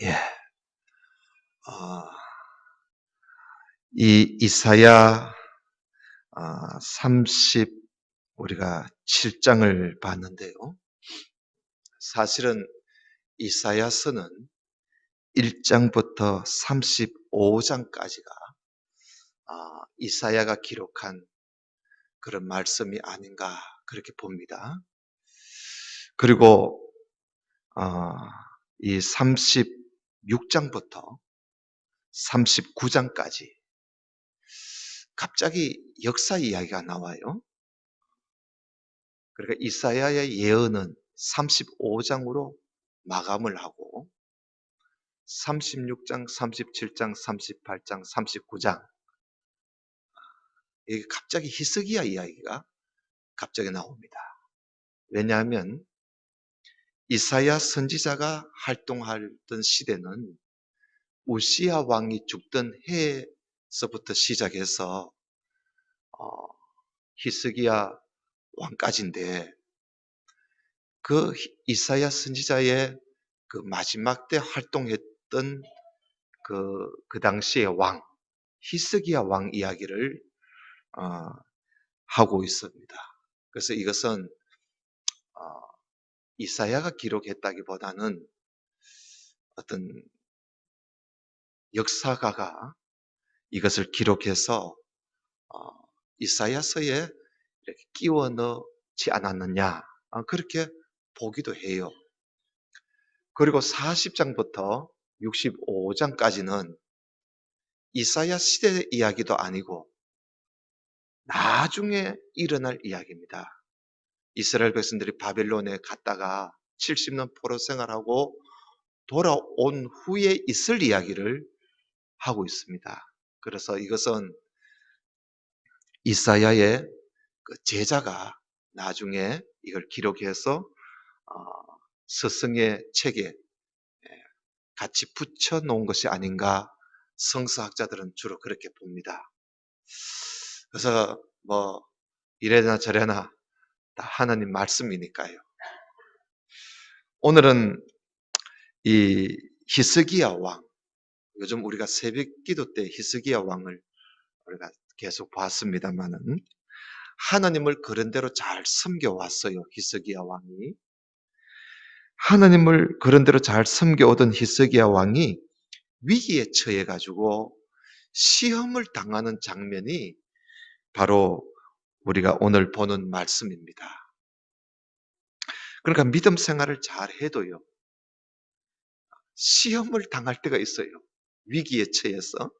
예. 아, 이 이사야 30 우리가 7장을 봤는데요. 사실은 이사야서는 1장부터 35장까지가 이사야가 기록한 그런 말씀이 아닌가 그렇게 봅니다. 그리고 이 36장부터 39장까지 갑자기 역사 이야기가 나와요. 그러니까 이사야의 예언은 35장으로 마감을 하고 36장, 37장, 38장, 39장 이게 갑자기 히스기야 이야기가 갑자기 나옵니다. 왜냐하면 이사야 선지자가 활동하던 시대는 우시야 왕이 죽던 해에서부터 시작해서 히스기야 왕까지인데 그 이사야 선지자의 그 마지막 때 활동했던 그 당시의 왕 히스기야 왕 이야기를 하고 있습니다. 그래서 이것은 이사야가 기록했다기보다는 어떤 역사가가 이것을 기록해서 이사야서에 이렇게 끼워 넣지 않았느냐 그렇게 보기도 해요. 그리고 40장부터 65장까지는 이사야 시대 이야기도 아니고 나중에 일어날 이야기입니다. 이스라엘 백성들이 바벨론에 갔다가 70년 포로 생활하고 돌아온 후에 있을 이야기를 하고 있습니다. 그래서 이것은 이사야의 그 제자가 나중에 이걸 기록해서 스승의 책에 같이 붙여 놓은 것이 아닌가 성서학자들은 주로 그렇게 봅니다. 그래서 뭐 이래나 저래나 다 하나님 말씀이니까요. 오늘은 이 히스기야 왕, 요즘 우리가 새벽 기도 때 히스기야 왕을 우리가 계속 봤습니다만은 하나님을 그런대로 잘 섬겨왔어요. 히스기야 왕이. 하나님을 그런대로 잘 섬겨오던 히스기야 왕이 위기에 처해가지고 시험을 당하는 장면이 바로 우리가 오늘 보는 말씀입니다. 그러니까 믿음 생활을 잘 해도요, 시험을 당할 때가 있어요. 위기에 처해서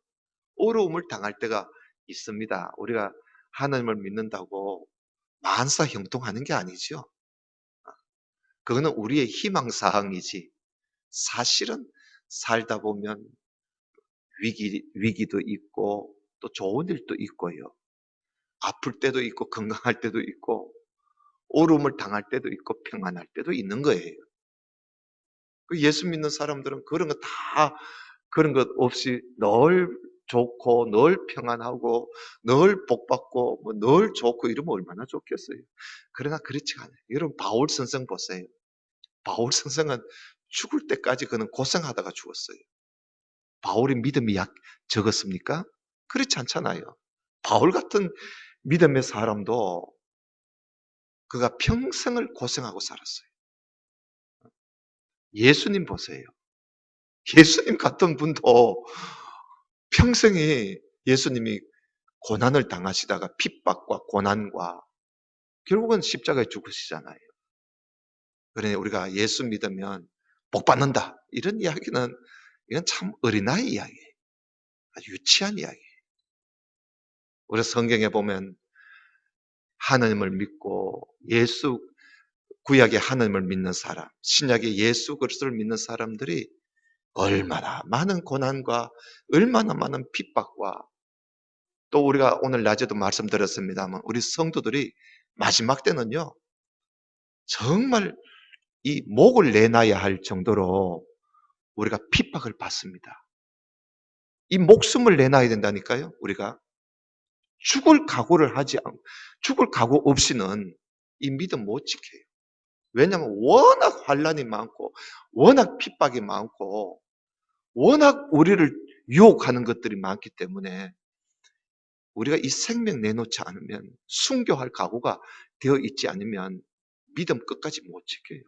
어려움을 당할 때가 있습니다. 우리가 하나님을 믿는다고 만사 형통하는 게 아니죠. 그거는 우리의 희망사항이지. 사실은 살다 보면 위기도 있고 또 좋은 일도 있고요. 아플 때도 있고 건강할 때도 있고 어려움을 당할 때도 있고 평안할 때도 있는 거예요. 그 예수 믿는 사람들은 그런 거 다 그런 것 없이 늘 좋고 늘 평안하고 늘 복받고 뭐 늘 좋고 이러면 얼마나 좋겠어요. 그러나 그렇지가 않아요. 여러분 바울 선생 보세요. 바울 선생은 죽을 때까지 그는 고생하다가 죽었어요. 바울의 믿음이 적었습니까? 그렇지 않잖아요. 바울 같은 믿음의 사람도 그가 평생을 고생하고 살았어요. 예수님 보세요. 예수님 같은 분도 평생에 예수님이 고난을 당하시다가 핍박과 고난과 결국은 십자가에 죽으시잖아요. 그러니 우리가 예수 믿으면 복 받는다. 이런 이야기는 이건 참 어린아이 이야기예요. 아주 유치한 이야기예요. 우리 성경에 보면 하나님을 믿고 예수 구약의 하나님을 믿는 사람, 신약의 예수 그리스도를 믿는 사람들이 얼마나 많은 고난과 얼마나 많은 핍박과 또 우리가 오늘 낮에도 말씀드렸습니다만 우리 성도들이 마지막 때는요 정말 이 목을 내놔야 할 정도로 우리가 핍박을 받습니다. 이 목숨을 내놔야 된다니까요. 우리가 죽을 각오 없이는 이 믿음 못 지켜요. 왜냐하면 워낙 환란이 많고 워낙 핍박이 많고 워낙 우리를 유혹하는 것들이 많기 때문에 우리가 이 생명 내놓지 않으면 순교할 각오가 되어 있지 않으면 믿음 끝까지 못 지켜요.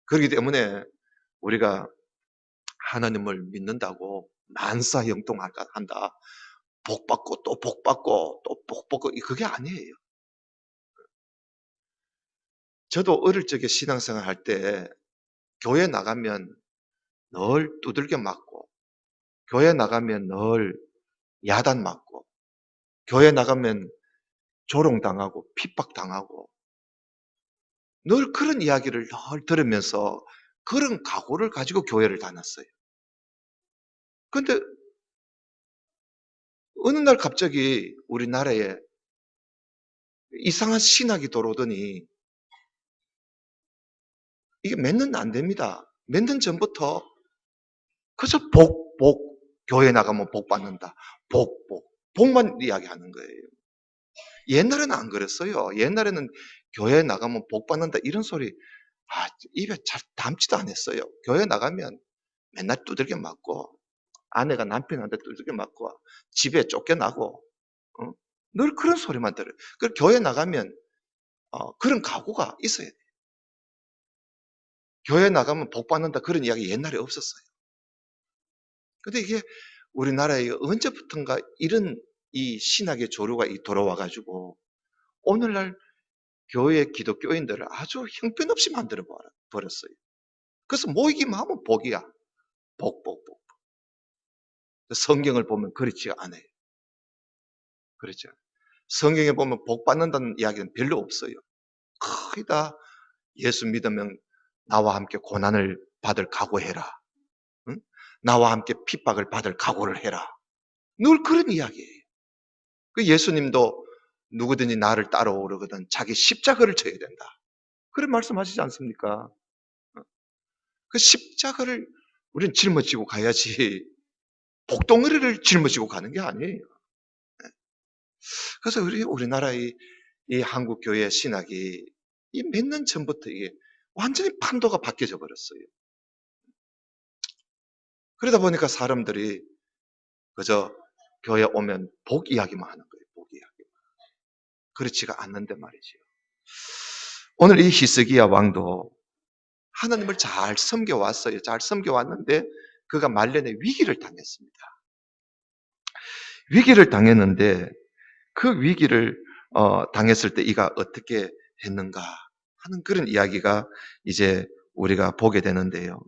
그렇기 때문에 우리가 하나님을 믿는다고 만사형통한다. 복 받고 또 복 받고 또 복 받고 그게 아니에요. 저도 어릴 적에 신앙생활 할 때 교회 나가면 늘 두들겨 맞고 교회 나가면 늘 야단 맞고 교회 나가면 조롱당하고 핍박당하고 늘 그런 이야기를 늘 들으면서 그런 각오를 가지고 교회를 다녔어요. 근데 어느 날 갑자기 우리나라에 이상한 신학이 들어오더니 이게 몇 년 안 됩니다. 몇 년 전부터 그저 복, 복, 교회 나가면 복 받는다. 복, 복, 복만 이야기하는 거예요. 옛날에는 안 그랬어요. 옛날에는 교회 나가면 복 받는다 이런 소리 입에 잘 담지도 않았어요. 교회 나가면 맨날 두들겨 맞고 아내가 남편한테 두들겨 맞고 집에 쫓겨나고 어? 늘 그런 소리만 들어요. 그 교회 나가면 그런 각오가 있어야 돼요. 교회 나가면 복 받는다 그런 이야기 옛날에 없었어요. 근데 이게 우리나라에 언제부턴가 이런 이 신학의 조류가 돌아와 가지고 오늘날 교회 기독교인들을 아주 형편없이 만들어 버렸어요. 그래서 모이기만 하면 복이야. 복, 복, 복. 성경을 보면 그렇지 않아요. 그렇죠. 성경에 보면 복 받는다는 이야기는 별로 없어요. 거의 다 예수 믿으면 나와 함께 고난을 받을 각오해라. 응? 나와 함께 핍박을 받을 각오를 해라. 늘 그런 이야기예요. 그 예수님도 누구든지 나를 따라오려거든 자기 십자가를 져야 된다. 그런 말씀하시지 않습니까? 그 십자가를 우리는 짊어지고 가야지 복덩어리를 짊어지고 가는 게 아니에요. 그래서 우리나라의 이 한국 교회 신학이 이 몇 년 전부터 이게 완전히 판도가 바뀌어져 버렸어요. 그러다 보니까 사람들이 그저 교회 오면 복 이야기만 하는 거예요. 복 이야기. 그렇지가 않는데 말이죠. 오늘 이 히스기야 왕도 하나님을 잘 섬겨왔어요. 잘 섬겨왔는데 그가 말년에 위기를 당했습니다. 위기를 당했는데 그 위기를 당했을 때 이가 어떻게 했는가 하는 그런 이야기가 이제 우리가 보게 되는데요.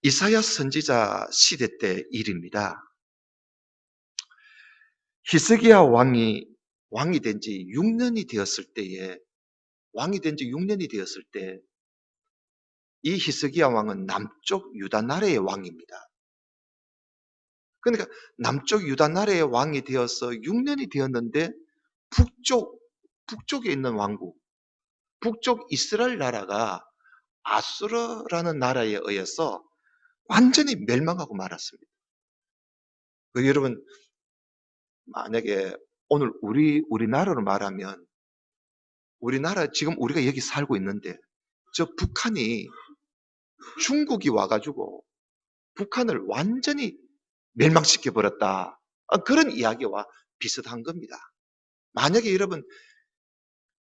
이사야 선지자 시대 때 일입니다. 히스기야 왕이 된 지 6년이 되었을 때에 왕이 된 지 6년이 되었을 때 이 히스기야 왕은 남쪽 유다 나라의 왕입니다. 그러니까 남쪽 유다 나라의 왕이 되어서 6년이 되었는데 북쪽에 있는 왕국, 북쪽 이스라엘 나라가 아수르라는 나라에 의해서 완전히 멸망하고 말았습니다. 여러분 만약에 오늘 우리나라로 말하면 우리나라 지금 우리가 여기 살고 있는데 저 북한이 중국이 와가지고 북한을 완전히 멸망시켜 버렸다. 그런 이야기와 비슷한 겁니다. 만약에 여러분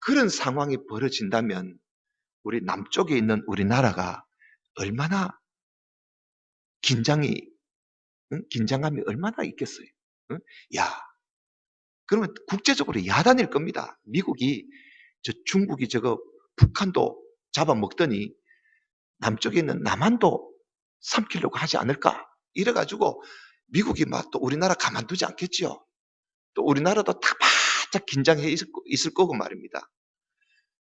그런 상황이 벌어진다면 우리 남쪽에 있는 우리나라가 얼마나 긴장감이 얼마나 있겠어요. 응? 야, 그러면 국제적으로 야단일 겁니다. 미국이 중국이 저거 북한도 잡아먹더니 남쪽에 있는 남한도 삼키려고 하지 않을까? 이래가지고 미국이 막 또 우리나라 가만두지 않겠지요. 또 우리나라도 다 바짝 긴장해 있을 거고 말입니다.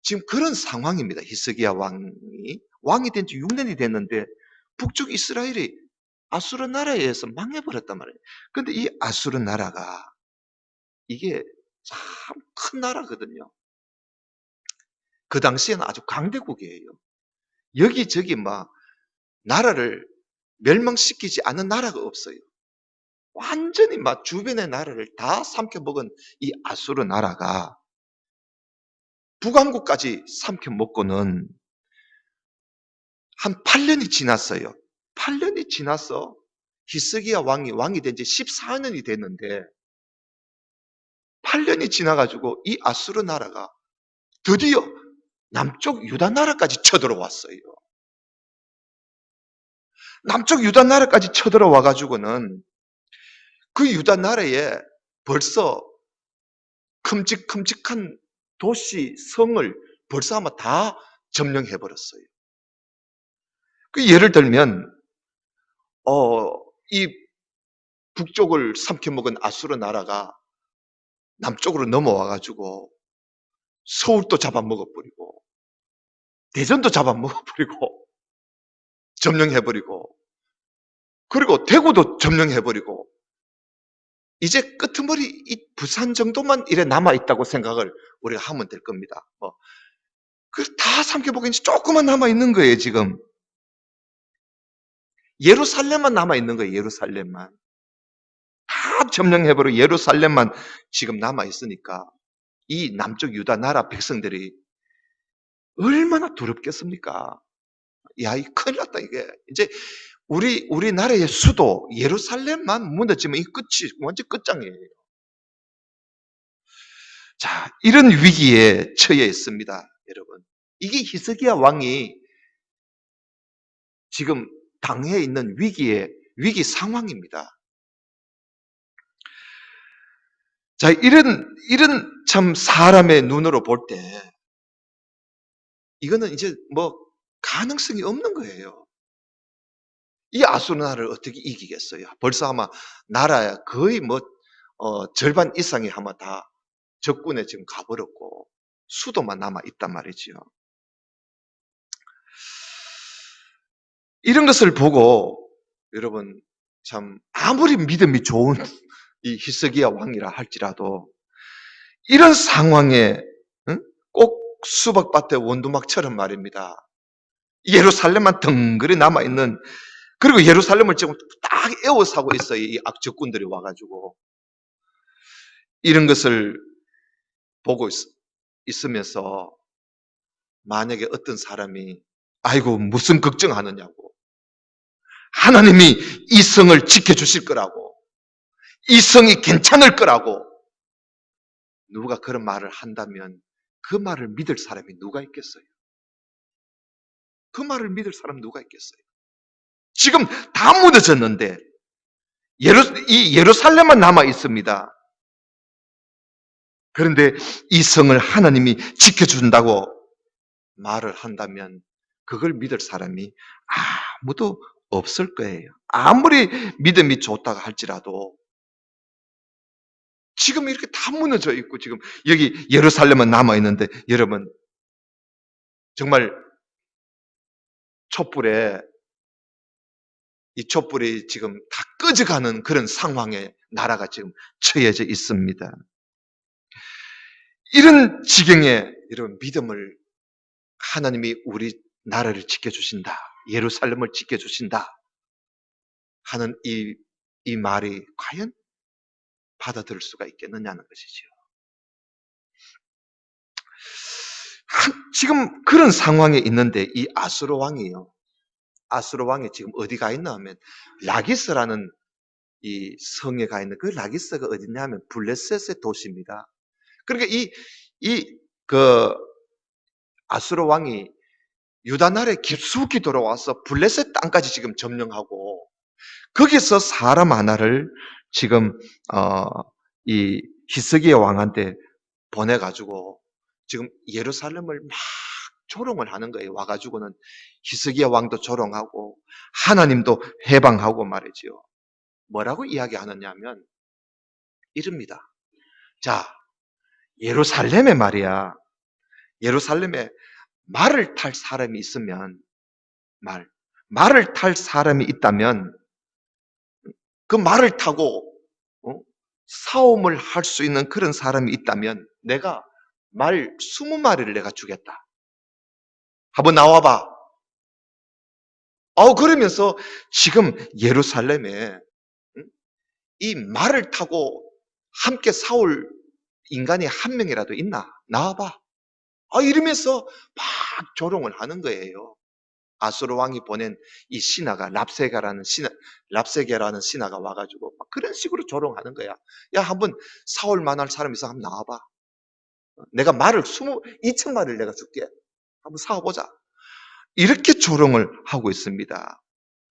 지금 그런 상황입니다. 히스기야 왕이 된 지 6년이 됐는데 북쪽 이스라엘이 아수르 나라에 의해서 망해버렸단 말이에요. 근데 이 아수르 나라가 이게 참 큰 나라거든요. 그 당시에는 아주 강대국이에요. 여기저기 막 나라를 멸망시키지 않은 나라가 없어요. 완전히 막 주변의 나라를 다 삼켜먹은 이 아수르 나라가 북왕국까지 삼켜먹고는 한 8년이 지났어요. 8년이 지나서 히스기야 왕이 된 지 14년이 됐는데 8년이 지나가지고 이 아수르 나라가 드디어 남쪽 유다 나라까지 쳐들어왔어요. 남쪽 유다 나라까지 쳐들어와 가지고는 그 유다 나라에 벌써 큼직큼직한 도시, 성을 벌써 아마 다 점령해 버렸어요. 그 예를 들면 이 북쪽을 삼켜먹은 아수르 나라가 남쪽으로 넘어와 가지고 서울도 잡아먹어 버리고 대전도 잡아먹어 버리고 점령해 버리고 그리고 대구도 점령해 버리고 이제 끄트머리 이 부산 정도만 이래 남아 있다고 생각을 우리가 하면 될 겁니다. 그 다 삼켜보고 이제 조금만 남아 있는 거예요, 지금. 예루살렘만 남아 있는 거예요, 예루살렘만. 다 점령해버리고 예루살렘만 지금 남아 있으니까 이 남쪽 유다 나라 백성들이 얼마나 두렵겠습니까? 야, 이 큰일 났다, 이게. 이제 우리나라의 수도 예루살렘만 무너지면 이 끝이 완전 끝장이에요. 자, 이런 위기에 처해 있습니다, 여러분. 이게 히스기야 왕이 지금 당해 있는 위기 상황입니다. 자, 이런 참 사람의 눈으로 볼 때, 이거는 이제 뭐 가능성이 없는 거예요. 이 아수르 나라를 어떻게 이기겠어요? 벌써 아마 나라야 거의 절반 이상이 아마 다 적군에 지금 가버렸고, 수도만 남아 있단 말이지요. 이런 것을 보고, 여러분, 참, 아무리 믿음이 좋은 이 히스기야 왕이라 할지라도, 이런 상황에, 응? 꼭 수박밭의 원두막처럼 말입니다. 예루살렘만 덩그리 남아있는, 그리고 예루살렘을 지금 딱 에워싸고 있어요. 이 악적군들이 와가지고. 이런 것을 보고 있으면서, 만약에 어떤 사람이, 아이고, 무슨 걱정하느냐고. 하나님이 이 성을 지켜주실 거라고. 이 성이 괜찮을 거라고. 누가 그런 말을 한다면 그 말을 믿을 사람이 누가 있겠어요? 그 말을 믿을 사람 누가 있겠어요? 지금 다 무너졌는데 이 예루살렘만 남아 있습니다. 그런데 이 성을 하나님이 지켜준다고 말을 한다면 그걸 믿을 사람이 아무도 없을 거예요. 아무리 믿음이 좋다고 할지라도 지금 이렇게 다 무너져 있고 지금 여기 예루살렘은 남아 있는데 여러분 정말 이 촛불이 지금 다 꺼져가는 그런 상황에 나라가 지금 처해져 있습니다. 이런 지경에 여러분 믿음을 하나님이 우리 나라를 지켜주신다. 예루살렘을 지켜주신다. 하는 이 말이 과연 받아들일 수가 있겠느냐는 것이죠. 지금 그런 상황에 있는데 이 아수르 왕이요. 아수르 왕이 지금 어디 가 있나 하면 라기스라는 이 성에 가 있는 그 라기스가 어디냐 하면 블레셋의 도시입니다. 그러니까 그 아수르 왕이 유다 나라에 깊숙이 들어와서 블레셋 땅까지 지금 점령하고 거기서 사람 하나를 지금 이 히스기야 왕한테 보내가지고 지금 예루살렘을 막 조롱을 하는 거예요. 와가지고는 히스기야 왕도 조롱하고 하나님도 해방하고 말이지요. 뭐라고 이야기하느냐면 이릅니다. 자, 예루살렘에 말이야. 예루살렘에 말을 탈 사람이 있으면 말을 탈 사람이 있다면 그 말을 타고 싸움을 할 수 있는 그런 사람이 있다면 내가 말 20마리를 내가 주겠다. 한번 나와봐. 그러면서 지금 예루살렘에 이 말을 타고 함께 싸울 인간이 한 명이라도 있나? 나와봐. 이러면서 막 조롱을 하는 거예요. 아수르 왕이 보낸 이 신하가 랍세게라는 신하가 와가지고 막 그런 식으로 조롱하는 거야. 야, 한번 싸울 만할 사람 있어 한번 나와봐. 내가 말을 2,000마리를 내가 줄게. 한번 싸워보자. 이렇게 조롱을 하고 있습니다.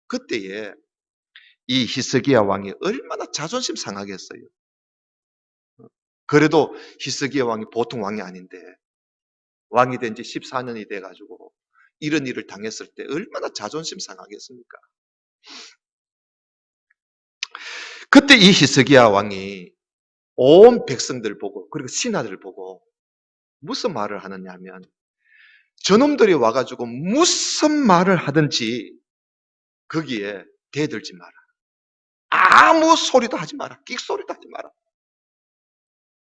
그때에 이 히스기야 왕이 얼마나 자존심 상하겠어요. 그래도 히스기야 왕이 보통 왕이 아닌데 왕이 된 지 14년이 돼가지고 이런 일을 당했을 때 얼마나 자존심 상하겠습니까? 그때 이 히스기야 왕이 온 백성들 보고 그리고 신하들 보고 무슨 말을 하느냐 하면 저놈들이 와가지고 무슨 말을 하든지 거기에 대들지 마라. 아무 소리도 하지 마라. 끽소리도 하지 마라.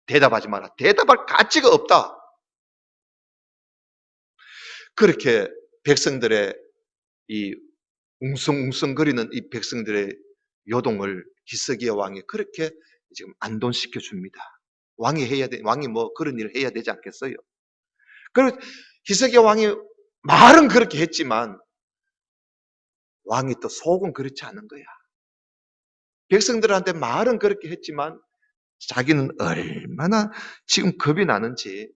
대답하지 마라. 대답할 가치가 없다. 그렇게 백성들의 이 웅성웅성거리는 이 백성들의 요동을 히스기야 왕이 그렇게 지금 안돈시켜 줍니다. 왕이 뭐 그런 일을 해야 되지 않겠어요? 그리고 히스기야 왕이 말은 그렇게 했지만 왕이 또 속은 그렇지 않은 거야. 백성들한테 말은 그렇게 했지만 자기는 얼마나 지금 겁이 나는지.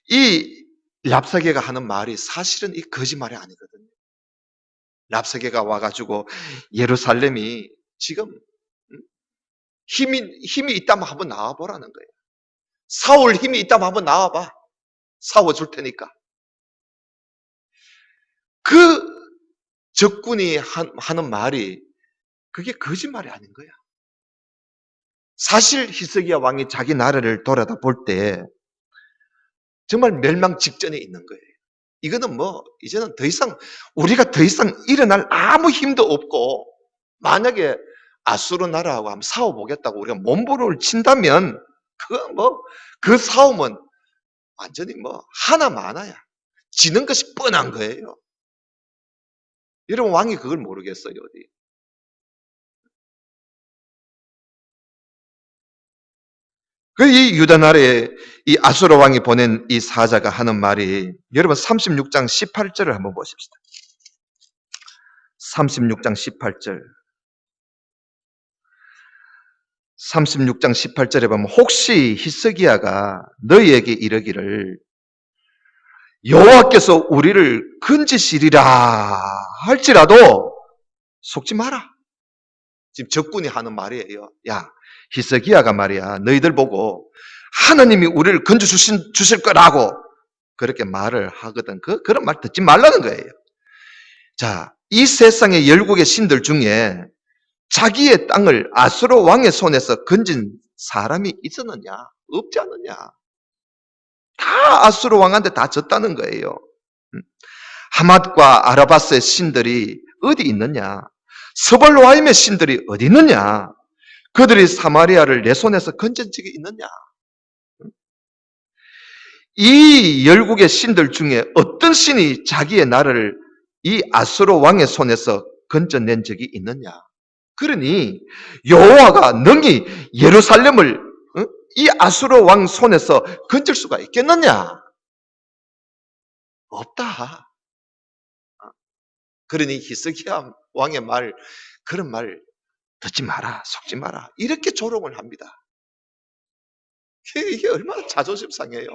이 랍사게가 하는 말이 사실은 이 거짓말이 아니거든요. 랍사게가 와가지고 예루살렘이 지금 힘이 있다면 한번 나와보라는 거예요. 싸울 힘이 있다면 한번 나와봐. 싸워줄 테니까. 그 적군이 하는 말이 그게 거짓말이 아닌 거야. 사실 히스기야 왕이 자기 나라를 돌아다 볼 때 정말 멸망 직전에 있는 거예요. 이거는 뭐 이제는 우리가 더 이상 일어날 아무 힘도 없고 만약에 아수르 나라하고 한번 싸워보겠다고 우리가 몸부림을 친다면 그 싸움은 완전히 뭐 하나 마나야. 지는 것이 뻔한 거예요. 여러분 왕이 그걸 모르겠어요 어디. 이 유다 나라에 이 아수르 왕이 보낸 이 사자가 하는 말이 여러분 36장 18절을 한번 보십시다. 36장 18절. 36장 18절에 보면 혹시 히스기야가 너희에게 이르기를 여호와께서 우리를 건지시리라 할지라도 속지 마라. 지금 적군이 하는 말이에요. 야, 히스기야가 말이야 너희들 보고 하나님이 우리를 건져 주실 거라고 그렇게 말을 하거든. 그런 말 듣지 말라는 거예요. 자, 이 세상의 열국의 신들 중에 자기의 땅을 아수르 왕의 손에서 건진 사람이 있었느냐? 없지 않느냐? 다 아수르 왕한테 다 졌다는 거예요. 하맛과 아라바스의 신들이 어디 있느냐? 스발로아임의 신들이 어디 있느냐? 그들이 사마리아를 내 손에서 건진 적이 있느냐? 이 열국의 신들 중에 어떤 신이 자기의 나라를 이 아수르 왕의 손에서 건져낸 적이 있느냐? 그러니 여호와가 능히 예루살렘을 이 아수르 왕 손에서 건질 수가 있겠느냐? 없다. 그러니 히스기야 왕의 그런 말 듣지 마라, 속지 마라. 이렇게 조롱을 합니다. 이게 얼마나 자존심 상해요.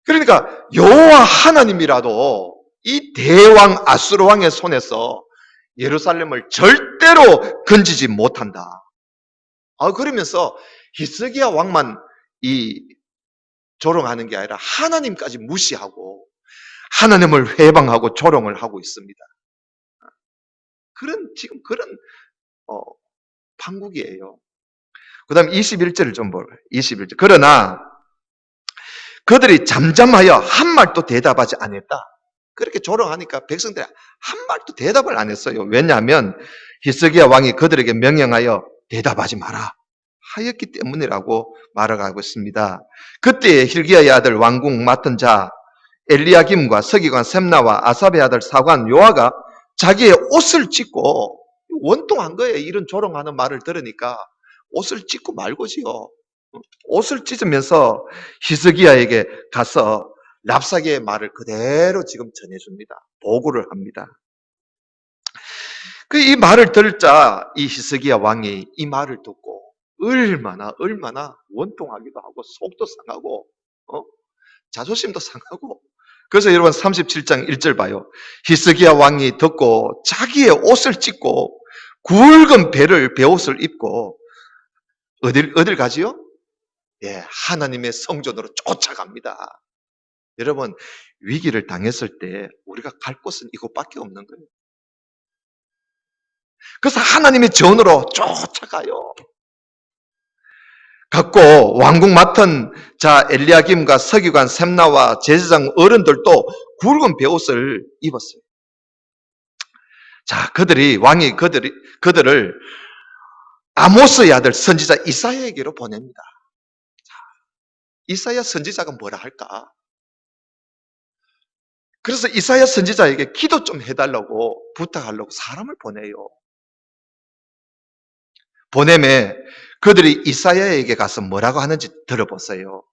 그러니까 여호와 하나님이라도 이 대왕 아수르 왕의 손에서 예루살렘을 절대로 건지지 못한다. 그러면서 히스기야 왕만 이 조롱하는 게 아니라 하나님까지 무시하고 하나님을 회방하고 조롱을 하고 있습니다. 지금 그런 판국이에요. 그 다음 21절을 좀 보라. 21절. 그러나 그들이 잠잠하여 한 말도 대답하지 않았다. 그렇게 조롱하니까 백성들이 한 말도 대답을 안 했어요. 왜냐하면 히스기야 왕이 그들에게 명령하여 대답하지 마라 하였기 때문이라고 말하고 있습니다. 그때 hil기야의 아들 왕궁 맡은 자 엘리야김과 서기관 셈나와 아삽의 아들 사관 요아가 자기의 옷을 찢고 원통한 거예요. 이런 조롱하는 말을 들으니까 옷을 찢고 말고지요. 옷을 찢으면서 히스기야에게 가서 랍사게의 말을 그대로 지금 전해줍니다. 보고를 합니다. 이 말을 듣자 이 히스기야 왕이 이 말을 듣고 얼마나 원통하기도 하고 속도 상하고 자존심도 상하고. 그래서 여러분 37장 1절 봐요. 히스기야 왕이 듣고 자기의 옷을 찢고 굵은 베옷을 입고 어딜 가지요? 예, 하나님의 성전으로 쫓아갑니다. 여러분, 위기를 당했을 때 우리가 갈 곳은 이곳밖에 없는 거예요. 그래서 하나님의 전으로 쫓아가요. 갖고 왕궁 맡은 자 엘리야김과 서기관 셈나와 제사장 어른들도 굵은 베옷을 입었어요. 자, 왕이 그들을 아모스의 아들 선지자 이사야에게로 보냅니다. 자, 이사야 선지자가 뭐라 할까? 그래서 이사야 선지자에게 기도 좀 해달라고 부탁하려고 사람을 보내요. 보내매 그들이 이사야에게 가서 뭐라고 하는지 들어보세요.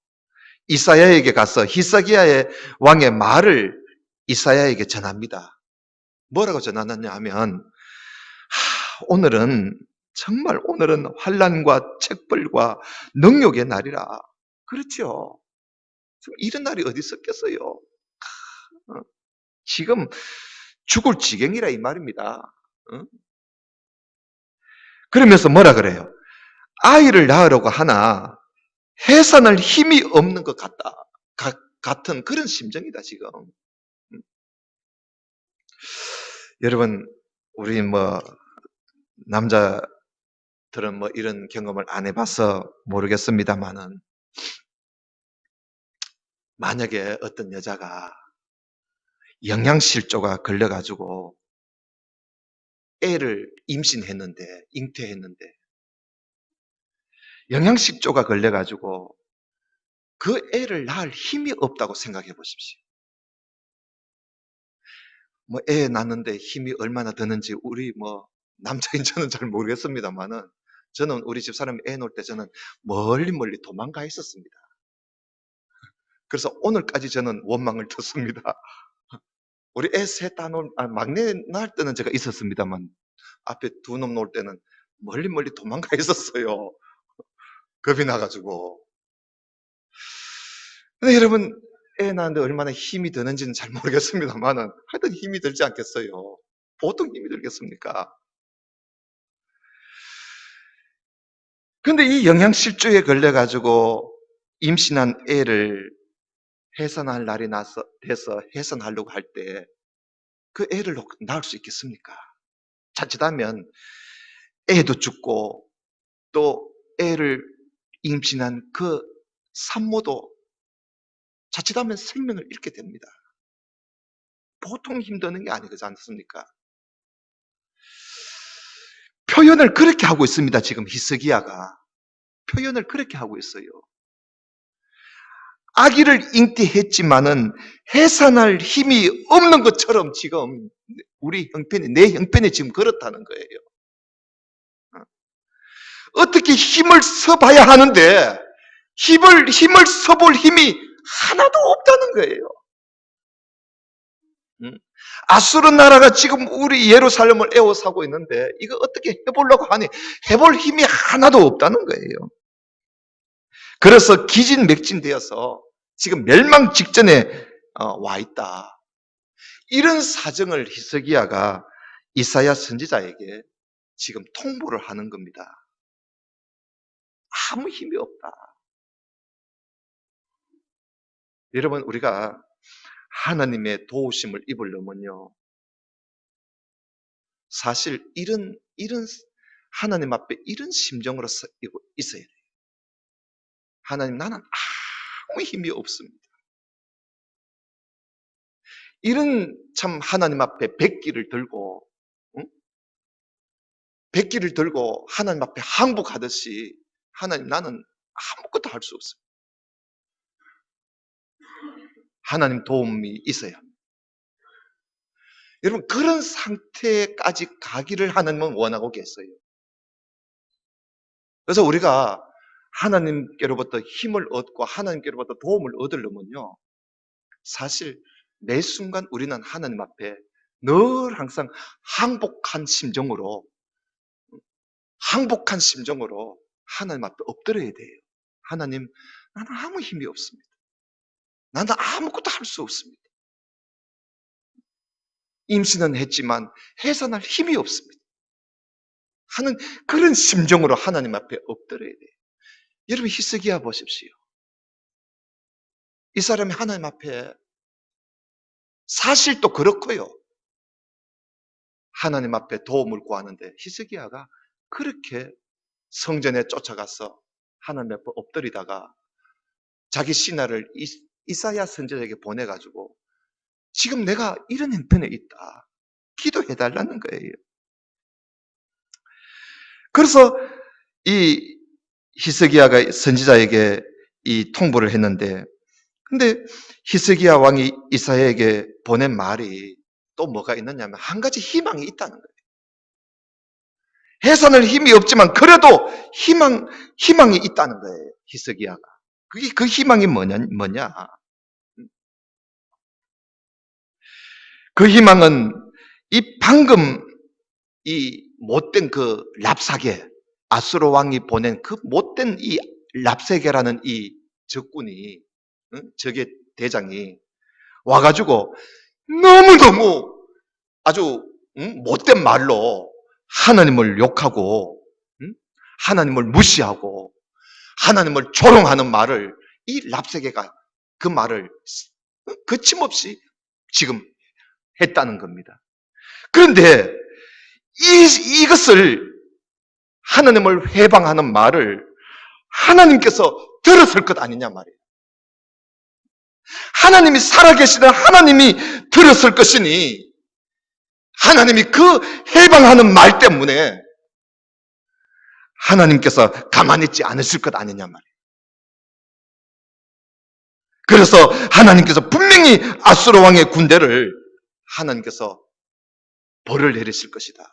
이사야에게 가서 히스기야의 왕의 말을 이사야에게 전합니다. 뭐라고 전하느냐 하면 정말 오늘은 환난과 책벌과 능욕의 날이라. 그렇죠. 이런 날이 어디 있었겠어요. 지금 죽을 지경이라 이 말입니다. 그러면서 뭐라 그래요? 아이를 낳으려고 하나 해산할 힘이 없는 것 같은 그런 심정이다 지금. 여러분, 우리 남자들은 이런 경험을 안 해봐서 모르겠습니다만은, 만약에 어떤 여자가 영양실조가 걸려가지고 애를 잉태했는데 영양실조가 걸려가지고 그 애를 낳을 힘이 없다고 생각해 보십시오. 애 낳는데 힘이 얼마나 드는지 우리 남자인 저는 잘 모르겠습니다만은, 저는 우리 집사람이 애 낳을 때 저는 멀리 도망가 있었습니다. 그래서 오늘까지 저는 원망을 듣습니다. 우리 애 셋 다 막내 낳을 때는 제가 있었습니다만 앞에 두 놈 놓을 때는 멀리 도망가 있었어요. 겁이 나가지고. 근데 여러분, 애 낳는데 얼마나 힘이 드는지는 잘 모르겠습니다만은 하여튼 힘이 들지 않겠어요. 보통 힘이 들겠습니까? 근데 이 영양실조에 걸려가지고 임신한 애를 해산할 날이 돼서 해산하려고 할 때 그 애를 낳을 수 있겠습니까? 자칫하면 애도 죽고 또 애를 임신한 그 산모도 자칫하면 생명을 잃게 됩니다. 보통 힘드는 게 아니지 않습니까? 표현을 그렇게 하고 있습니다. 지금 히스기야가 표현을 그렇게 하고 있어요. 아기를 잉태했지만은 해산할 힘이 없는 것처럼 지금 내 형편이 지금 그렇다는 거예요. 어떻게 힘을 써봐야 하는데 힘을 써볼 힘이 하나도 없다는 거예요. 아수르 나라가 지금 우리 예루살렘을 에워싸고 있는데 이거 어떻게 해보려고 하니 해볼 힘이 하나도 없다는 거예요. 그래서 기진맥진되어서 지금 멸망 직전에 와 있다. 이런 사정을 히스기야가 이사야 선지자에게 지금 통보를 하는 겁니다. 아무 힘이 없다. 여러분, 우리가 하나님의 도우심을 입으려면요, 사실 이런 하나님 앞에 이런 심정으로 있어야 돼요. 하나님, 나는 아무 힘이 없습니다. 이런 참 하나님 앞에 백기를 들고 하나님 앞에 항복하듯이, 하나님, 나는 아무것도 할 수 없어요. 하나님 도움이 있어야 합니다. 여러분, 그런 상태까지 가기를 하나님은 원하고 계세요. 그래서 우리가 하나님께로부터 힘을 얻고 하나님께로부터 도움을 얻으려면요, 사실 매 순간 우리는 하나님 앞에 늘 항상 항복한 심정으로 하나님 앞에 엎드려야 돼요. 하나님, 나는 아무 힘이 없습니다. 나는 아무것도 할 수 없습니다. 임신은 했지만 해산할 힘이 없습니다. 하는 그런 심정으로 하나님 앞에 엎드려야 돼요. 여러분 히스기야 보십시오. 이 사람이 하나님 앞에 사실 또 그렇고요. 하나님 앞에 도움을 구하는데 히스기야가 그렇게 성전에 쫓아가서 하나님 앞에 엎드리다가 자기 신하를 이사야 선지자에게 보내가지고 지금 내가 이런 형편에 있다. 기도해달라는 거예요. 그래서 이 히스기야가 선지자에게 이 통보를 했는데, 근데 히스기야 왕이 이사야에게 보낸 말이 또 뭐가 있느냐면 한 가지 희망이 있다는 거예요. 해산할 힘이 없지만 그래도 희망이 있다는 거예요. 히스기야가. 그게 그 희망이 뭐냐? 그 희망은 이 방금 이 못된 그 랍사게, 아수르 왕이 보낸 그 못된 이 랍사게라는 이 적군이, 적의 대장이 와가지고 너무너무 아주 못된 말로 하나님을 욕하고 하나님을 무시하고 하나님을 조롱하는 말을 이 랍사게가 그 말을 거침없이 지금 했다는 겁니다. 그런데 이것을 하나님을 회방하는 말을 하나님께서 들었을 것 아니냐 말이에요. 하나님이 살아계시는 하나님이 들었을 것이니 하나님이 그 해방하는 말 때문에 하나님께서 가만히 있지 않으실 것 아니냐 말이에요. 그래서 하나님께서 분명히 아수르 왕의 군대를 하나님께서 벌을 내리실 것이다.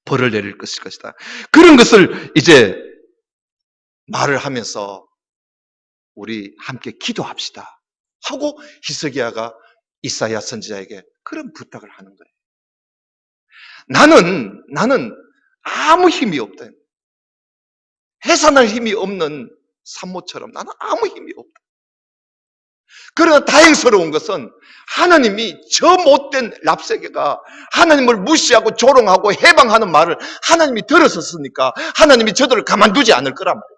벌을 내릴 것이다. 그런 것을 이제 말을 하면서 우리 함께 기도합시다 하고 히스기야가 이사야 선지자에게 그런 부탁을 하는 거예요. 나는 아무 힘이 없다. 해산할 힘이 없는 산모처럼 나는 아무 힘이 없다. 그러나 다행스러운 것은 하나님이 저 못된 랍사게가 하나님을 무시하고 조롱하고 해방하는 말을 하나님이 들었었으니까 하나님이 저들을 가만두지 않을 거란 말이에요.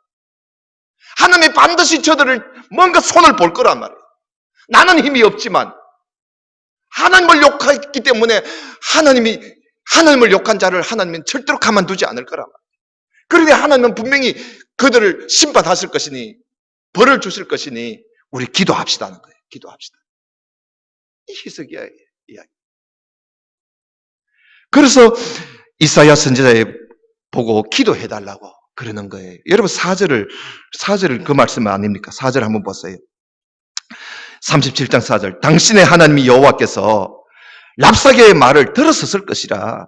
하나님이 반드시 저들을 뭔가 손을 볼 거란 말이에요. 나는 힘이 없지만 하나님을 욕했기 때문에 하나님을 욕한 자를 하나님은 절대로 가만두지 않을 거란 말이에요. 그러니 하나님은 분명히 그들을 심판하실 것이니 벌을 주실 것이니 우리 기도합시다는 거예요. 기도합시다. 이 히스기야의 이야기. 그래서 이사야 선지자에 보고 기도해달라고 그러는 거예요. 여러분 4절을 그 말씀 아닙니까? 4절 한번 보세요. 37장 4절. 당신의 하나님 여호와께서 랍사게의 말을 들었었을 것이라.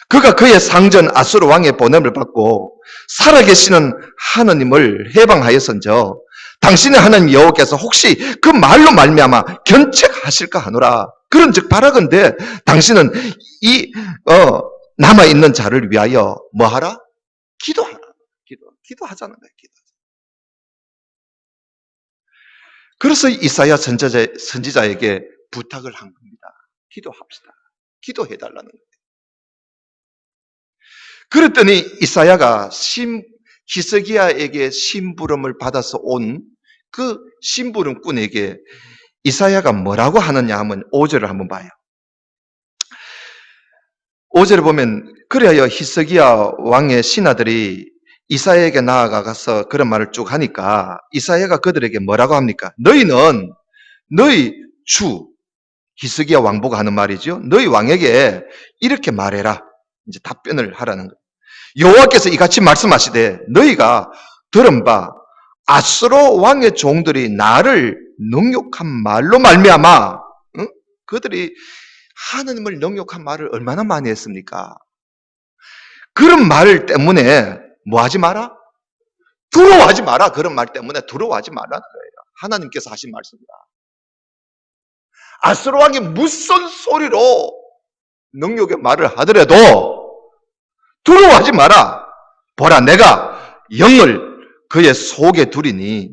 그가 그의 상전 아수르 왕의 보냄을 받고 살아계시는 하나님을 해방하였은저 당신의 하나님 여호와께서 혹시 그 말로 말미암아 견책하실까 하노라. 그런즉 바라건대 당신은 이 남아있는 자를 위하여 뭐하라? 기도하라. 기도하자는 거예요. 그래서 이사야 선지자에게 부탁을 한 겁니다. 기도합시다. 기도해달라는 거예요. 그랬더니 이사야가 히스기야에게 심부름을 받아서 온 그 심부름꾼에게 이사야가 뭐라고 하느냐 하면 5절을 한번 봐요. 5절을 보면 그래야 히스기야 왕의 신하들이 이사야에게 나아가서 그런 말을 쭉 하니까 이사야가 그들에게 뭐라고 합니까? 너희는 너희 주 히스기야 왕보고 하는 말이죠. 너희 왕에게 이렇게 말해라. 이제 답변을 하라는 거예요. 여호와께서 이같이 말씀하시되 너희가 들은 바 아수르 왕의 종들이 나를 능욕한 말로 말미암아 그들이 하나님을 능욕한 말을 얼마나 많이 했습니까? 그런 말 때문에 뭐 하지 마라? 두려워하지 마라. 그런 말 때문에 두려워하지 말라는 거예요. 하나님께서 하신 말씀이다. 아수르 왕이 무슨 소리로 능력의 말을 하더라도 두려워하지 마라. 보라, 내가 영을 그의 속에 두리니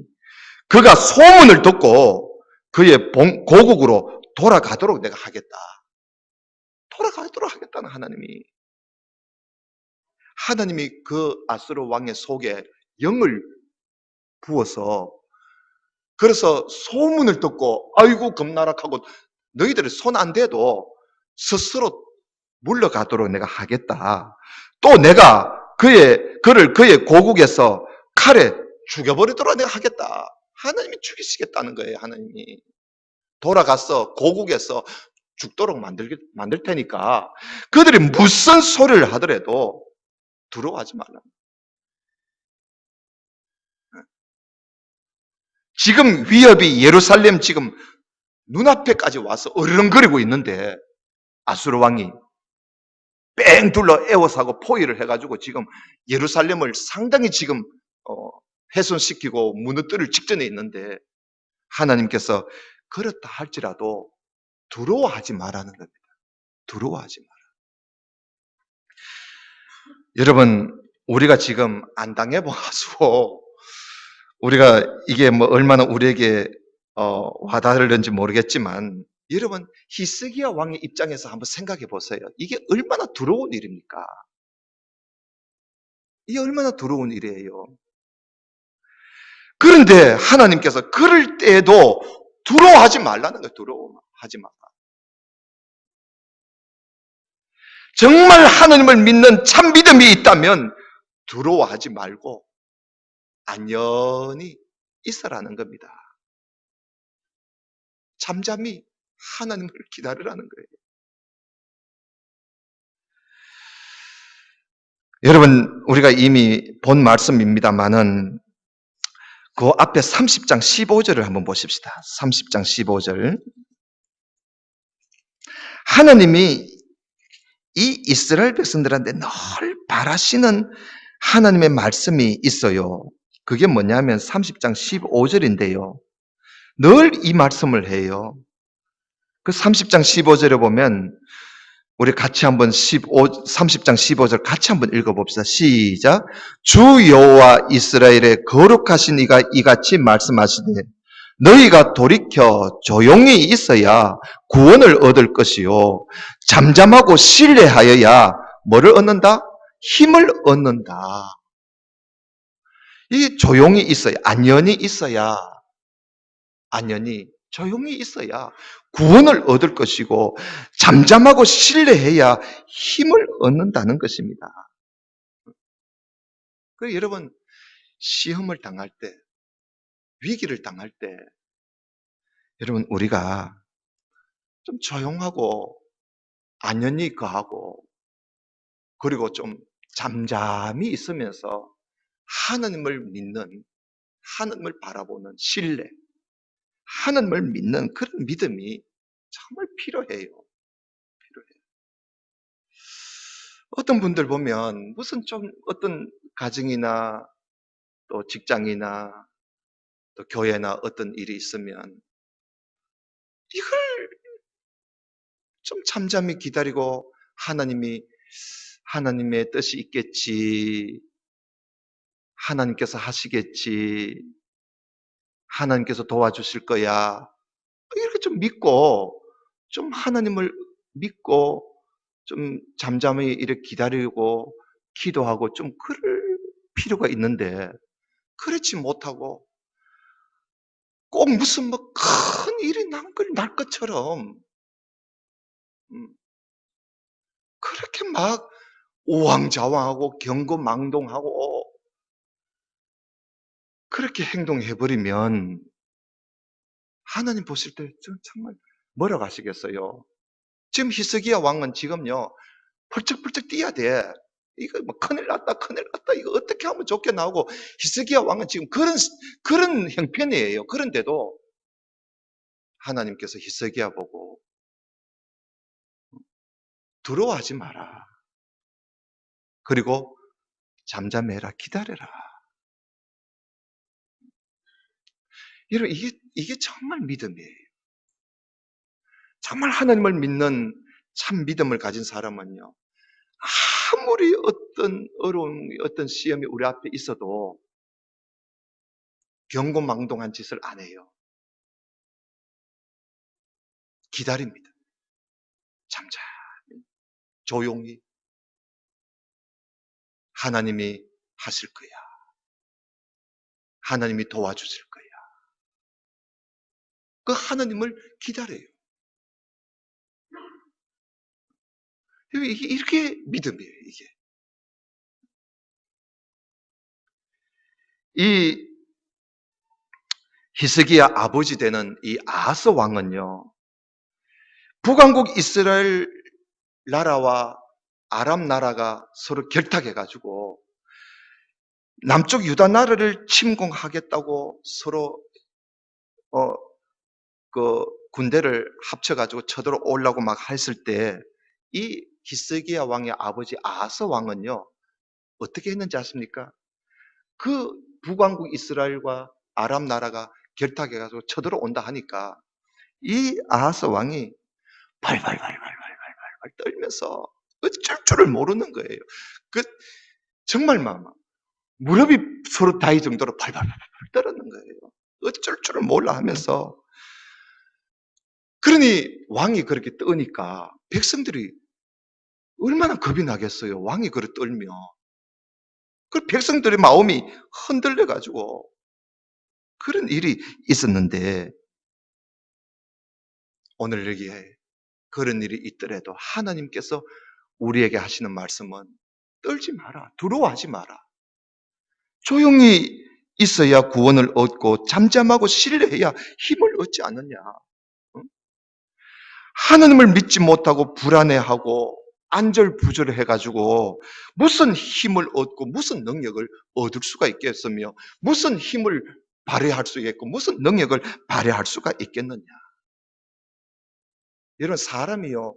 그가 소문을 듣고 그의 고국으로 돌아가도록 내가 하겠다. 돌아가도록 하겠다는 하나님이 그 아수르 왕의 속에 영을 부어서, 그래서 소문을 듣고 아이고 겁나락하고 너희들이 손 안 대도 스스로 물러가도록 내가 하겠다. 또 내가 그를 그의 고국에서 칼에 죽여버리도록 내가 하겠다. 하나님이 죽이시겠다는 거예요. 하나님이 돌아가서 고국에서 죽도록 만들 테니까 그들이 무슨 소리를 하더라도 두려워하지 말라. 지금 위협이 예루살렘 지금 눈앞에까지 와서 어르렁거리고 있는데 아수르 왕이 뺑 둘러 에워싸고 포위를 해가지고 지금 예루살렘을 상당히 지금 훼손시키고 무너뜨릴 직전에 있는데 하나님께서 그렇다 할지라도 두려워하지 말라는 겁니다. 두려워하지 마라. 여러분, 우리가 지금 안 당해봐서 우리가 이게 뭐 얼마나 우리에게 와닿을는지 모르겠지만, 여러분 히스기야 왕의 입장에서 한번 생각해 보세요. 이게 얼마나 두려운 일입니까? 이게 얼마나 두려운 일이에요. 그런데 하나님께서 그럴 때에도 두려워하지 말라는 거예요. 두려워하지 마라. 정말 하나님을 믿는 참 믿음이 있다면 두려워하지 말고 안연히 있으라는 겁니다. 잠잠히 하나님을 기다리라는 거예요. 여러분, 우리가 이미 본 말씀입니다만은 그 앞에 30장 15절을 한번 보십시다. 30장 15절. 하나님이 이 이스라엘 백성들한테 늘 바라시는 하나님의 말씀이 있어요. 그게 뭐냐면 30장 15절인데요. 늘 이 말씀을 해요. 그 30장 15절에 보면 우리 같이 한번 30장 15절 같이 한번 읽어봅시다. 시작. 주 여호와 이스라엘의 거룩하신 이가 이같이 말씀하시되 너희가 돌이켜 조용히 있어야 구원을 얻을 것이요 잠잠하고 신뢰하여야 뭐를 얻는다? 힘을 얻는다. 이 조용히 있어야, 안연히 있어야, 안연히 조용히 있어야 구원을 얻을 것이고 잠잠하고 신뢰해야 힘을 얻는다는 것입니다. 그래서 여러분, 시험을 당할 때, 위기를 당할 때 여러분 우리가 좀 조용하고 안연히 거하고 그리고 좀 잠잠히 있으면서 하나님을 믿는, 하나님을 바라보는 신뢰, 하나님을 믿는 그런 믿음이 정말 필요해요. 어떤 분들 보면 무슨 좀 어떤 가정이나 또 직장이나 또 교회나 어떤 일이 있으면 이걸 좀 잠잠히 기다리고 하나님의 뜻이 있겠지, 하나님께서 하시겠지, 하나님께서 도와주실 거야, 이렇게 좀 믿고, 좀 하나님을 믿고 좀 잠잠히 이렇게 기다리고 기도하고 좀 그럴 필요가 있는데 그렇지 못하고 꼭 무슨 뭐 큰 일이 날 것처럼 그렇게 막 우왕좌왕하고 경거망동하고 그렇게 행동해버리면 하나님 보실 때 정말 뭐라고 하시겠어요? 지금 히스기야 왕은 지금요 펄쩍펄쩍 뛰어야 돼. 이거 뭐 큰일 났다, 큰일 났다. 이거 어떻게 하면 좋게 나오고 히스기야 왕은 지금 그런 형편이에요. 그런데도 하나님께서 히스기야 보고 두려워하지 마라. 그리고 잠잠해라, 기다려라. 여러분, 이게 정말 믿음이에요. 정말 하나님을 믿는 참 믿음을 가진 사람은요, 아무리 어떤 어려움, 어떤 시험이 우리 앞에 있어도 경고망동한 짓을 안 해요. 기다립니다. 잠잠히, 조용히. 하나님이 하실 거야. 하나님이 도와주실 거야. 그 하나님을 기다려요. 이렇게 믿음이에요, 이게. 이 히스기야 아버지 되는 이 아하스 왕은요, 북왕국 이스라엘 나라와 아람 나라가 서로 결탁해가지고 남쪽 유다 나라를 침공하겠다고 서로 그 군대를 합쳐가지고 쳐들어오려고 막 했을 때 이 히스기야 왕의 아버지 아하스 왕은요, 어떻게 했는지 아십니까? 그 북왕국 이스라엘과 아람 나라가 결탁해가지고 쳐들어온다 하니까 이 아하스 왕이 발발발발발발발 떨면서 어쩔 줄을 모르는 거예요. 그 정말 막 무릎이 서로 닿을 정도로 발발발발 떨었는 거예요. 어쩔 줄을 몰라 하면서. 그러니 왕이 그렇게 떠니까 백성들이 얼마나 겁이 나겠어요. 왕이 그렇게 떨면. 그 백성들의 마음이 흔들려 가지고 그런 일이 있었는데, 오늘 여기에 그런 일이 있더라도 하나님께서 우리에게 하시는 말씀은 떨지 마라. 두려워하지 마라. 조용히 있어야 구원을 얻고 잠잠하고 신뢰해야 힘을 얻지 않느냐. 응? 하나님을 믿지 못하고 불안해하고 안절부절해가지고 무슨 힘을 얻고 무슨 능력을 얻을 수가 있겠으며 무슨 힘을 발휘할 수 있겠고 무슨 능력을 발휘할 수가 있겠느냐. 이런 사람이요,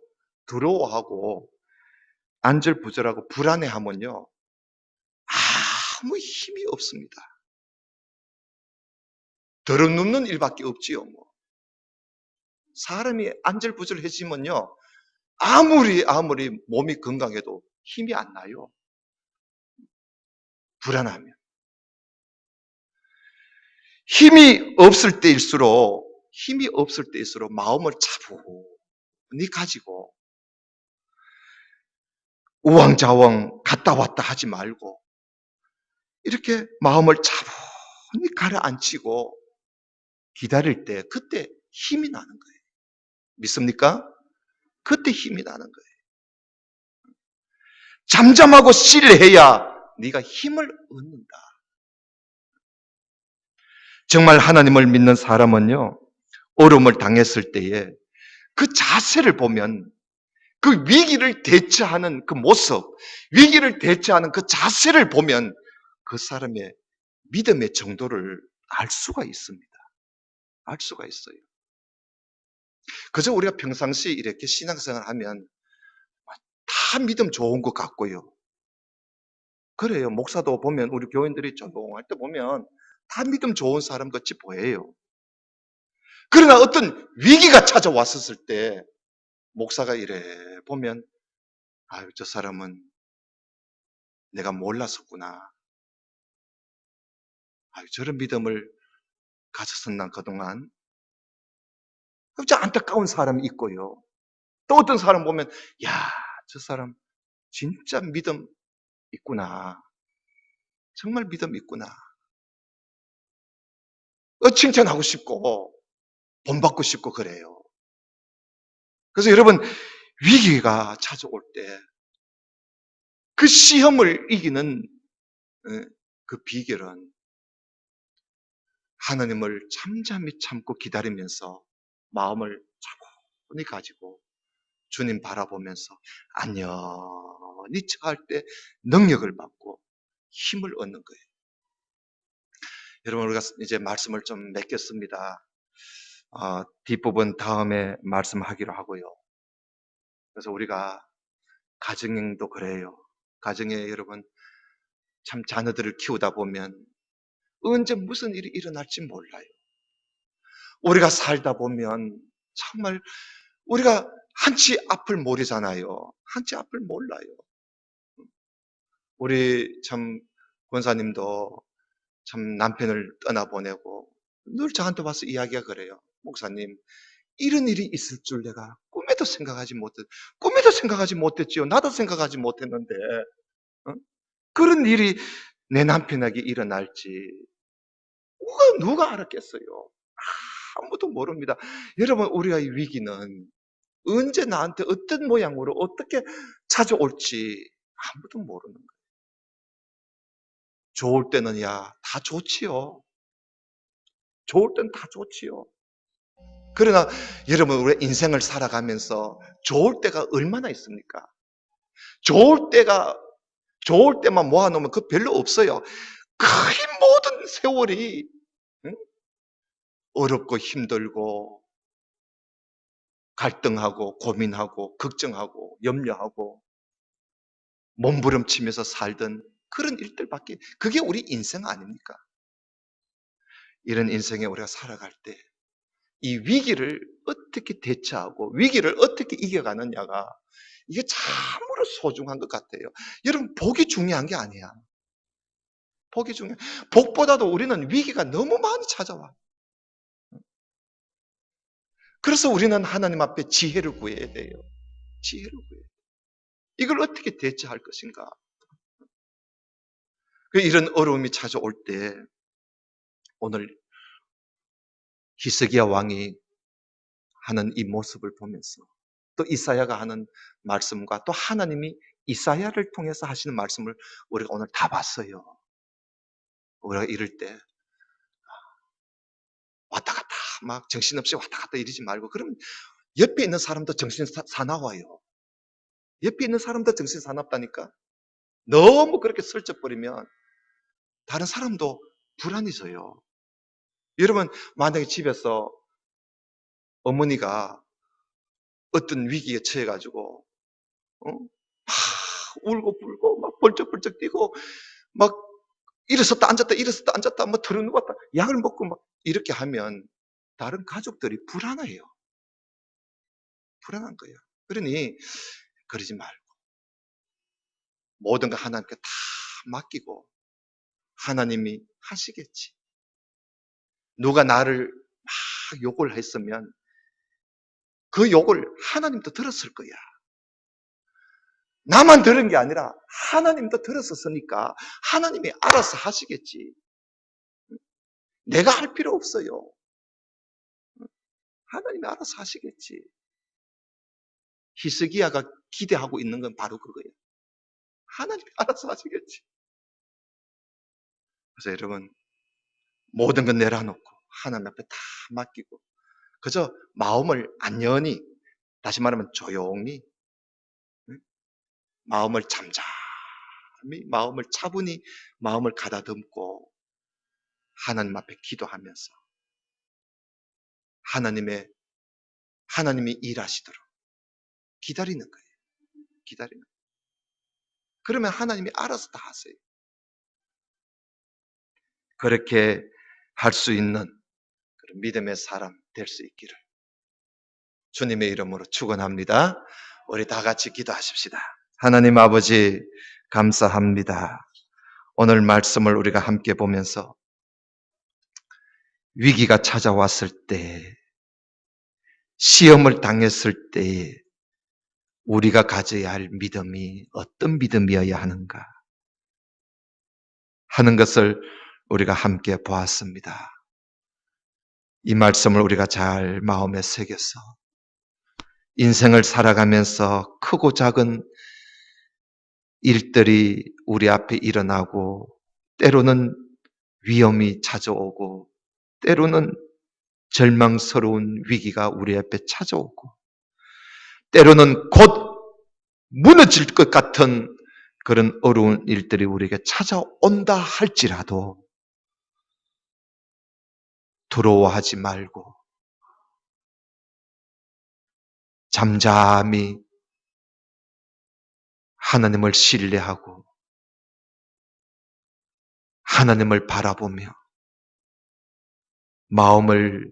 두려워하고 안절부절하고 불안해하면요, 아무 힘이 없습니다. 더럽는 일밖에 없지요. 뭐. 사람이 안절부절해지면요, 아무리 몸이 건강해도 힘이 안 나요. 불안하면. 힘이 없을 때일수록 마음을 차분히 가지고 우왕좌왕 갔다 왔다 하지 말고 이렇게 마음을 차분히 가라앉히고 기다릴 때 그때 힘이 나는 거예요. 믿습니까? 그때 힘이 나는 거예요. 잠잠하고 신뢰해야 네가 힘을 얻는다. 정말 하나님을 믿는 사람은요, 어려움을 당했을 때에 그 자세를 보면 그 위기를 대처하는 그 모습, 위기를 대처하는 그 자세를 보면 그 사람의 믿음의 정도를 알 수가 있습니다. 알 수가 있어요. 그저 우리가 평상시 이렇게 신앙생활 하면 다 믿음 좋은 것 같고요. 그래요. 목사도 보면 우리 교인들이 조용할 때 보면 다 믿음 좋은 사람 같이 보여요. 그러나 어떤 위기가 찾아왔었을 때 목사가 이래 보면 아유, 저 사람은 내가 몰랐었구나. 아유, 저런 믿음을 가졌었나 그동안. 진짜 안타까운 사람이 있고요. 또 어떤 사람 보면 야, 저 사람 진짜 믿음 있구나. 정말 믿음 있구나. 칭찬하고 싶고 본받고 싶고 그래요. 그래서 여러분, 위기가 찾아올 때 그 시험을 이기는 그 비결은 하나님을 잠잠히 참고 기다리면서 마음을 차분히 가지고 주님 바라보면서 안녕히 처할 때 능력을 받고 힘을 얻는 거예요. 여러분, 우리가 이제 말씀을 좀 맺겠습니다. 뒷부분 다음에 말씀하기로 하고요. 그래서 우리가 가정도 그래요. 가정에 여러분 참 자녀들을 키우다 보면 언제 무슨 일이 일어날지 몰라요. 우리가 살다 보면 정말 우리가 한치 앞을 모르잖아요. 한치 앞을 몰라요. 우리 참 권사님도 참 남편을 떠나보내고 늘 저한테 와서 이야기가 그래요. 목사님, 이런 일이 있을 줄 내가 꿈에도 생각하지 못했지요. 나도 생각하지 못했는데, 어? 그런 일이 내 남편에게 일어날지 누가 알았겠어요? 아무도 모릅니다. 여러분, 우리가 이 위기는 언제 나한테 어떤 모양으로 어떻게 찾아올지 아무도 모르는 거예요. 좋을 때는 다 좋지요. 좋을 때는 다 좋지요. 그러나 여러분, 우리 인생을 살아가면서 좋을 때가 얼마나 있습니까? 좋을 때가 좋을 때만 모아놓으면 그 별로 없어요. 거의 모든 세월이, 응? 어렵고 힘들고 갈등하고 고민하고 걱정하고 염려하고 몸부림치면서 살던 그런 일들밖에, 그게 우리 인생 아닙니까? 이런 인생에 우리가 살아갈 때 이 위기를 어떻게 대처하고 위기를 어떻게 이겨가느냐가 이게 참으로 소중한 것 같아요. 여러분, 복이 중요한 게 아니야. 복이 중요해. 복보다도 우리는 위기가 너무 많이 찾아와. 그래서 우리는 하나님 앞에 지혜를 구해야 돼요. 지혜를 구해야 돼요. 이걸 어떻게 대처할 것인가? 이런 어려움이 찾아올 때 오늘 히스기야 왕이 하는 이 모습을 보면서 또 이사야가 하는 말씀과 또 하나님이 이사야를 통해서 하시는 말씀을 우리가 오늘 다 봤어요. 우리가 이럴 때 왔다 갔다 막 정신없이 왔다 갔다 이러지 말고, 그럼 옆에 있는 사람도 정신 사나워요. 옆에 있는 사람도 정신 사납다니까. 너무 그렇게 설쳐버리면 다른 사람도 불안해져요. 여러분, 만약에 집에서 어머니가 어떤 위기에 처해가지고 울고 불고 막 벌쩍벌쩍 뛰고 막 일어섰다 앉았다 뭐 들어누웠다 약을 먹고 막 이렇게 하면 다른 가족들이 불안해요. 불안한 거예요. 그러니 그러지 말고 모든 거 하나님께 다 맡기고 하나님이 하시겠지. 누가 나를 막 욕을 했으면 그 욕을 하나님도 들었을 거야. 나만 들은 게 아니라 하나님도 들었었으니까 하나님이 알아서 하시겠지. 내가 할 필요 없어요. 하나님이 알아서 하시겠지. 히스기야가 기대하고 있는 건 바로 그거예요. 하나님이 알아서 하시겠지. 그래서 여러분, 모든 건 내려놓고 하나님 앞에 다 맡기고 그저 마음을 안연히, 다시 말하면 조용히, 마음을 잠잠히, 마음을 차분히 마음을 가다듬고 하나님 앞에 기도하면서 하나님이 일하시도록 기다리는 거예요. 기다리는 거예요. 그러면 하나님이 알아서 다 하세요. 그렇게 할 수 있는 그런 믿음의 사람 될 수 있기를 주님의 이름으로 축원합니다. 우리 다 같이 기도하십시다. 하나님 아버지, 감사합니다. 오늘 말씀을 우리가 함께 보면서 위기가 찾아왔을 때, 시험을 당했을 때 우리가 가져야 할 믿음이 어떤 믿음이어야 하는가 하는 것을 우리가 함께 보았습니다. 이 말씀을 우리가 잘 마음에 새겨서 인생을 살아가면서 크고 작은 일들이 우리 앞에 일어나고 때로는 위험이 찾아오고 때로는 절망스러운 위기가 우리 앞에 찾아오고 때로는 곧 무너질 것 같은 그런 어려운 일들이 우리에게 찾아온다 할지라도 두려워하지 말고 잠잠히 하나님을 신뢰하고 하나님을 바라보며 마음을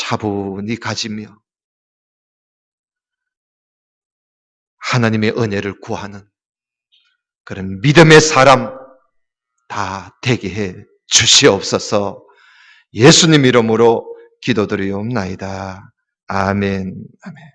차분히 가지며 하나님의 은혜를 구하는 그런 믿음의 사람 다 되게 해 주시옵소서. 예수님 이름으로 기도드리옵나이다. 아멘. 아멘.